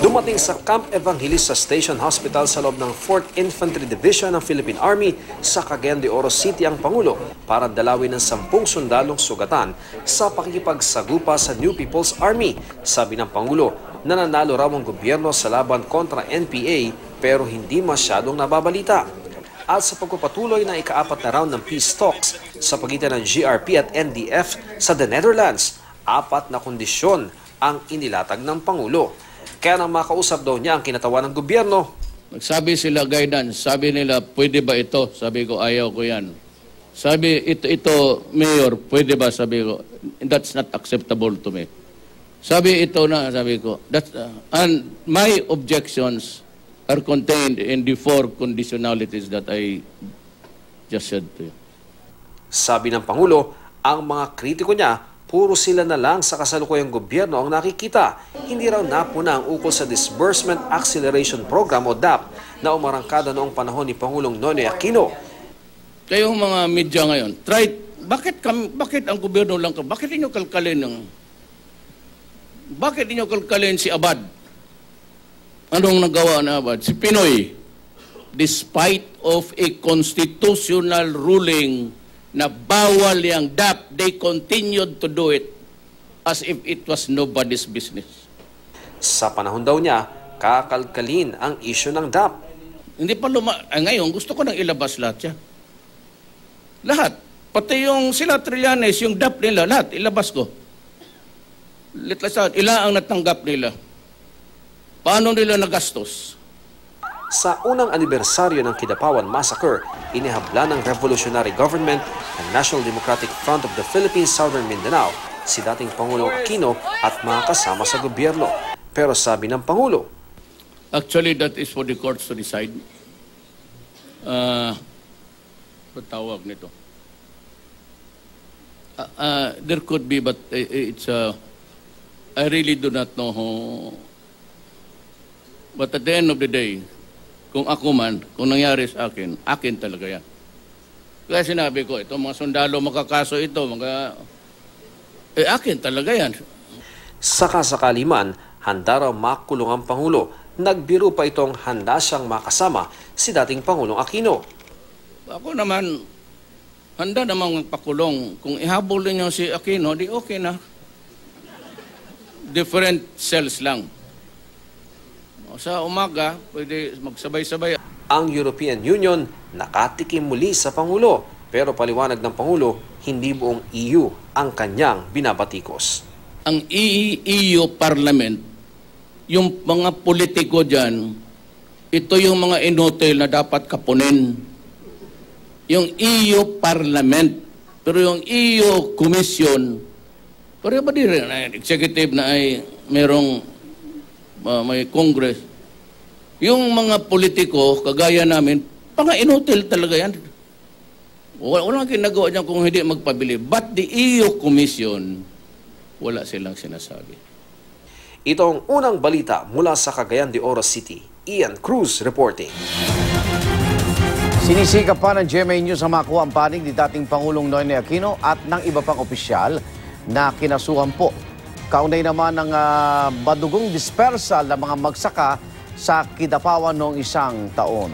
Dumating sa Camp Evangelista Station Hospital sa loob ng 4th Infantry Division ng Philippine Army sa Cagayan de Oro City ang Pangulo para dalawin ng 10 sundalong sugatan sa pakikipagsagupa sa New People's Army. Sabi ng Pangulo, nananalo raw ang gobyerno sa laban kontra NPA pero hindi masyadong nababalita. At sa pagpapatuloy ng ika-4 na round ng peace talks sa pagitan ng GRP at NDF sa The Netherlands, 4 na kondisyon ang inilatag ng Pangulo. Kaya nang makausap daw niya ang kinatawan ng gobyerno. Nagsabi sila guidance, sabi nila pwede ba ito? Sabi ko ayaw ko yan. Sabi ito Mayor, pwede ba? Sabi ko that's not acceptable to me. Sabi ito na, sabi ko, and my objections are contained in the 4 conditionalities that I just said to you. Sabi ng Pangulo, ang mga kritiko niya, puro sila na lang sa kasalukuyang gobyerno ang nakikita. Hindi raw napuna ang ukol sa Disbursement Acceleration Program o DAP na umarangkada noong panahon ni Pangulong Noynoy Aquino. Kayong mga media ngayon, bakit ang gobyerno lang, bakit inyo kalkalin si Abad? Anong nagawa na Abad? Si Pinoy, despite of a constitutional ruling na bawal yung DAP, they continued to do it as if it was nobody's business. Sa panahon daw niya, kakalkalin ang isyu ng DAP. Hindi pa ngayon, gusto ko nang ilabas lahat yan. Lahat. Pati yung sila Trillanes, yung DAP nila, lahat, ilabas ko. Ilan ang natanggap nila? Paano nila nagastos? Sa unang anibersaryo ng Kidapawan Massacre, inihabla ng revolutionary government ng National Democratic Front of the Philippines Southern Mindanao si dating Pangulong Aquino at mga kasama sa gobyerno. Pero sabi ng Pangulo, actually, that is for the courts to decide. Patawag nito. There could be, but it's I really do not know who. But at the end of the day, kung ako man, kung nangyari sa akin, akin talaga yan. Kaya sinabi ko, ito mga sundalo makakaso ito, akin talaga yan. Sakasakali man, handa raw makulong ang Pangulo. Nagbiro pa itong handa siyang makasama si dating Pangulong Aquino. Ako naman, handa namang magpakulong. Kung ihabol niyo si Aquino, di okay na. Different cells lang. Sa umaga, pwede magsabay-sabay. Ang European Union nakatikim muli sa Pangulo, pero paliwanag ng Pangulo, hindi buong EU ang kanyang binabatikos. Ang EU Parliament, yung mga politiko dyan, ito yung mga inotel na dapat kapunin. Yung EU Parliament, pero yung EU Commission, pero ba di rin, executive na ay merong may Congress. Yung mga politiko, kagaya namin, pang-inutil talaga yan. Walang ginagawa niyan kung hindi magpabili. But the EU Commission, wala silang sinasabi. Ito ang unang balita mula sa Cagayan de Oro City. Ian Cruz reporting. Sinisikap pa ng GMA News ang makuha ang panig ni dating Pangulong Noynoy Aquino at ng iba pang opisyal na kinasuhan po. Kaunay naman ng madugong dispersal ng mga magsaka sa Kidapawan noong 1 taon.